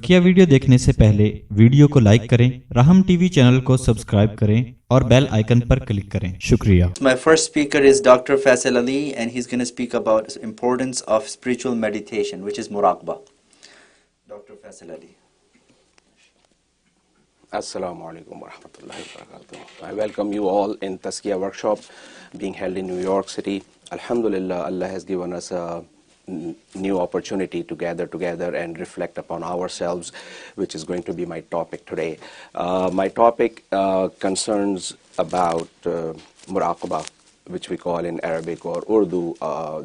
तज़किया video देखने से पहले वीडियो को लाइक करें, राहम टीवी चैनल को सब्सक्राइब करें और बेल आइकन पर क्लिक करें। शुक्रिया। My first speaker is Dr. Faisal and he's going to speak about the importance of spiritual meditation, which is Muraqaba. Dr. Faisal. Assalamu alaikum wa rahmatullahi wa barakatuh. I welcome you all in Tazkiya workshop being held in New York City. Alhamdulillah, Allah has given us a new opportunity to gather together and reflect upon ourselves, which is going to be my topic today. My topic concerns about Muraqaba, which we call in Arabic or Urdu.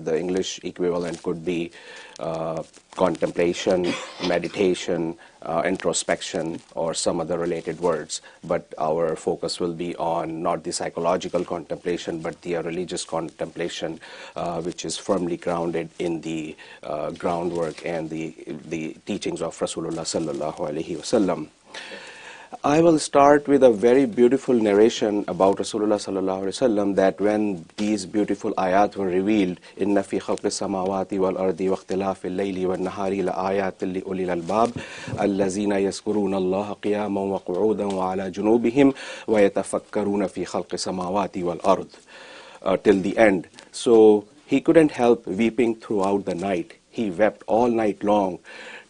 The English equivalent could be contemplation, meditation, introspection, or some other related words. But our focus will be on not the psychological contemplation, but the religious contemplation, which is firmly grounded in the groundwork and the teachings of Rasulullah sallallahu alaihi wasallam. I will start with a very beautiful narration about Rasulullah sallallahu alaihi wasallam, that when these beautiful ayat were revealed, inna fi khalqis samawati wal ardi wa ikhtilafil layli wan nahari la ayatin li ulil albab allazina yazkuruna Allaha qiyaman wa qu'udan wa ala junubihim wa yatafakkaruna fi khalqis samawati wal ard, till the end. So he couldn't help weeping throughout the night. He wept all night long,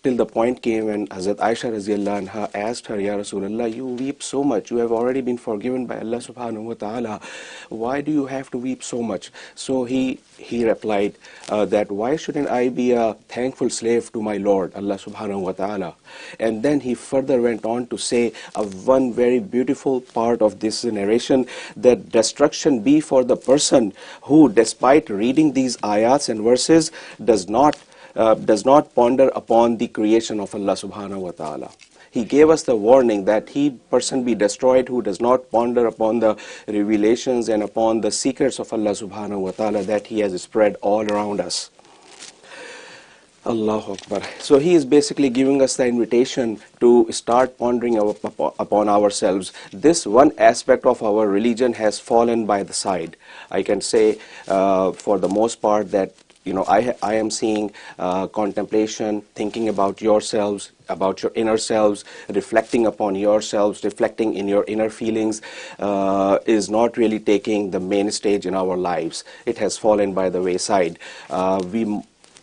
till the point came when Hazrat Aisha Raziyallahu Anha asked her, Ya Rasulullah, you weep so much. You have already been forgiven by Allah subhanahu wa ta'ala. Why do you have to weep so much? So he replied that why shouldn't I be a thankful slave to my Lord, Allah subhanahu wa ta'ala? And then he further went on to say one very beautiful part of this narration, that destruction be for the person who, despite reading these ayats and verses, does not ponder upon the creation of Allah subhanahu wa ta'ala. He gave us the warning that he person be destroyed who does not ponder upon the revelations and upon the secrets of Allah subhanahu wa ta'ala that he has spread all around us. Allahu Akbar. So he is basically giving us the invitation to start pondering upon ourselves. This one aspect of our religion has fallen by the side. I can say for the most part that I am seeing contemplation, thinking about yourselves, about your inner selves, reflecting upon yourselves, reflecting in your inner feelings, is not really taking the main stage in our lives. It has fallen by the wayside.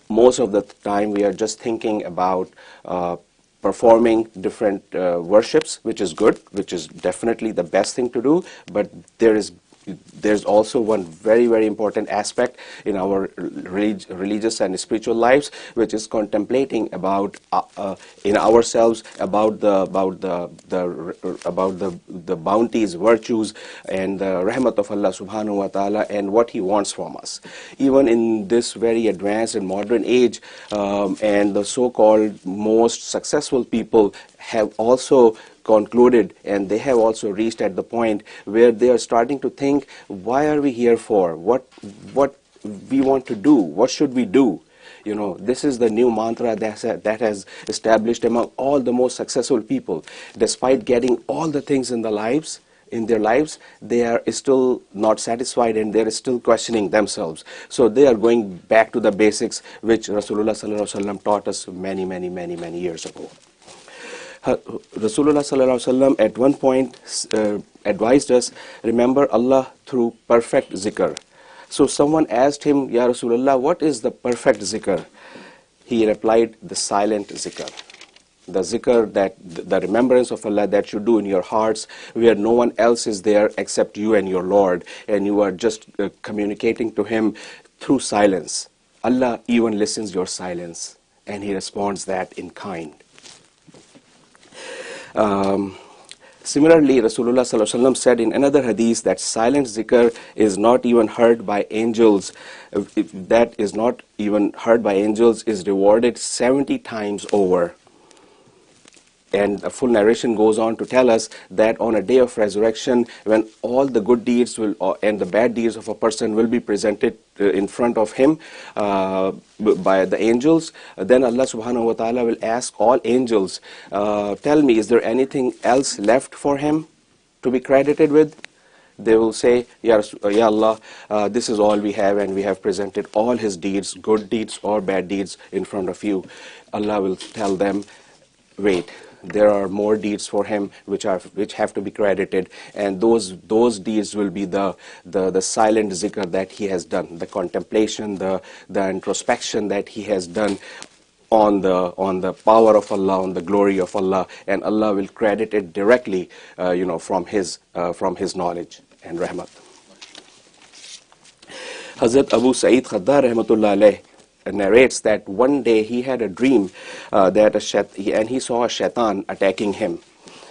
Most of the time we are just thinking about performing different worships, which is good, which is definitely the best thing to do, but there's also one very, very important aspect in our religious and spiritual lives, which is contemplating about in ourselves about the bounties, virtues, and the rahmat of Allah subhanahu wa ta'ala, and what He wants from us. Even in this very advanced and modern age, and the so-called most successful people have also concluded, and they have also reached at the point where they are starting to think, why are we here for? What we want to do? What should we do? This is the new mantra that has established among all the most successful people. Despite getting all the things in their lives, they are still not satisfied, and they are still questioning themselves. So they are going back to the basics, which Rasulullah sallallahu alaihi wasallam taught us many years ago. Rasulullah sallallahu alaihi wasallam at one point advised us, remember Allah through perfect zikr. So someone asked him, Ya Rasulullah, what is the perfect zikr? He replied, the silent zikr. The zikr, that the remembrance of Allah that you do in your hearts, where no one else is there except you and your Lord, and you are just communicating to Him through silence. Allah even listens your silence, and He responds that in kind. Similarly, Rasulullah sallallahu alaihi wasallam said in another hadith that silent zikr is not even heard by angels. That is not even heard by angels is rewarded 70 times over. And the full narration goes on to tell us that on a day of resurrection, when all the good deeds and the bad deeds of a person will be presented in front of him by the angels, then Allah subhanahu wa ta'ala will ask all angels, tell me, is there anything else left for him to be credited with? They will say, Ya Allah, this is all we have, and we have presented all his deeds, good deeds or bad deeds, in front of you. Allah will tell them, wait, there are more deeds for him which have to be credited, and those deeds will be the silent zikr that he has done, the contemplation, the introspection that he has done on the power of Allah, on the glory of Allah, and Allah will credit it directly, from his knowledge and rahmat. Hazrat Abu Sa'id Khaddar rahmatullah alayh narrates that one day he had a dream and he saw a shaitan attacking him,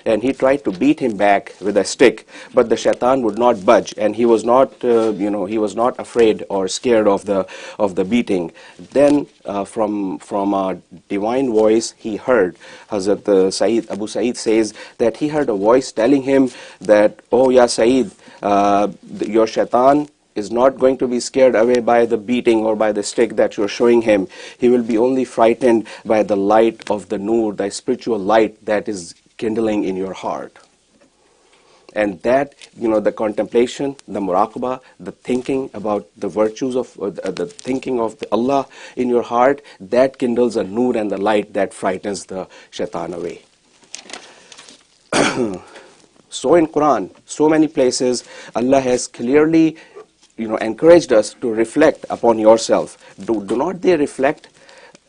and he tried to beat him back with a stick, but the shaitan would not budge, and he was not afraid or scared of the beating. Then from a divine voice he heard, Hazrat Abu Sa'id says that he heard a voice telling him that, "Oh ya Sa'id, your shaitan is not going to be scared away by the beating or by the stick that you're showing him. He will be only frightened by the light of the nur, the spiritual light that is kindling in your heart." And that, the contemplation, the muraqaba, the thinking about the virtues of, the thinking of Allah in your heart, that kindles a nur and the light that frightens the shaitan away. So in Quran, so many places, Allah has clearly encouraged us to reflect upon yourself. Do not they reflect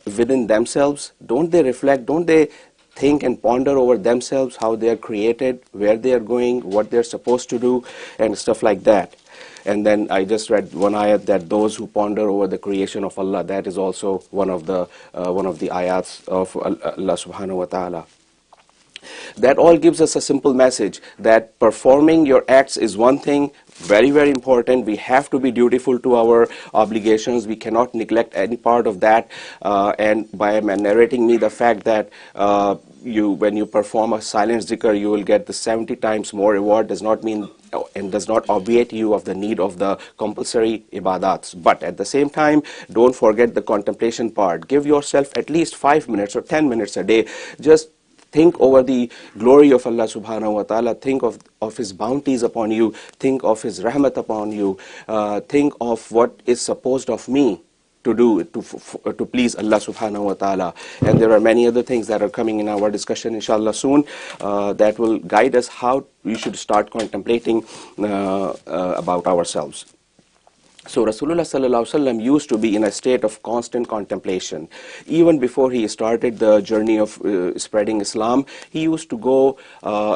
within themselves? Don't they think and ponder over themselves, how they are created, where they are going, what they're supposed to do, and stuff like that? And then I just read one ayat that those who ponder over the creation of Allah, that is also one of the ayats of Allah subhanahu wa ta'ala. That all gives us a simple message that performing your acts is one thing, very, very important. We have to be dutiful to our obligations. We cannot neglect any part of that. And by narrating me the fact that when you perform a silent zikr, you will get the 70 times more reward, does not mean and does not obviate you of the need of the compulsory ibadats. But at the same time, don't forget the contemplation part. Give yourself at least 5 minutes or 10 minutes a day. Just think over the glory of Allah subhanahu wa ta'ala. Think of His bounties upon you. Think of His rahmat upon you. Think of what is supposed of me to do to please Allah subhanahu wa ta'ala. And there are many other things that are coming in our discussion inshallah soon that will guide us how we should start contemplating about ourselves. So Rasulullah sallallahu alaihi wasallam used to be in a state of constant contemplation. Even before he started the journey of spreading Islam, he used to go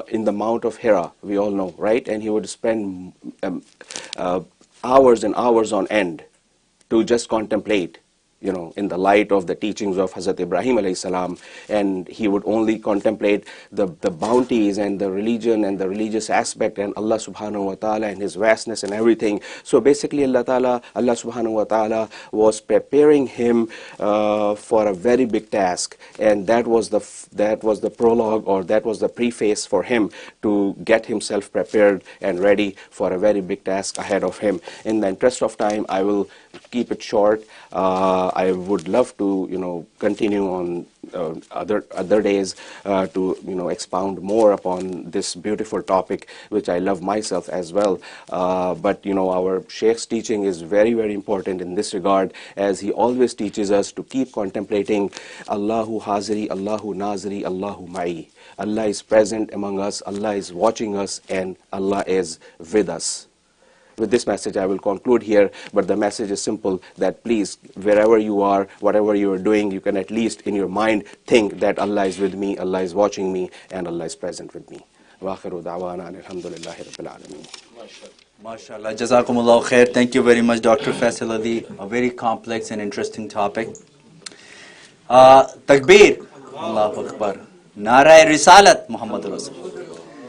in the Mount of Hira, we all know, right? And he would spend hours and hours on end to just contemplate, in the light of the teachings of Hazrat Ibrahim alayhi salam, and he would only contemplate the bounties and the religion and the religious aspect and Allah subhanahu wa ta'ala and His vastness and everything. So basically Allah subhanahu wa ta'ala was preparing him for a very big task, and that was the prologue, or that was the preface for him to get himself prepared and ready for a very big task ahead of him. In the interest of time, I will keep it short. I would love to, continue on other days to, expound more upon this beautiful topic, which I love myself as well. But, our Sheikh's teaching is very, very important in this regard, as he always teaches us to keep contemplating Allahu Haziri, Allahu Naziri, Allahu Ma'i. Allah is present among us, Allah is watching us, and Allah is with us. With this message, I will conclude here, but the message is simple, that please, wherever you are, whatever you are doing, you can at least in your mind think that Allah is with me, Allah is watching me, and Allah is present with me. وآخر دعوانا أن الحمد لله رب العالمين. MashaAllah. Jazakumullah khair. Thank you very much, Dr. Faisal Ali. A very complex and interesting topic. Takbir. Allahu Akbar. Nara Risalat Muhammad Rasul.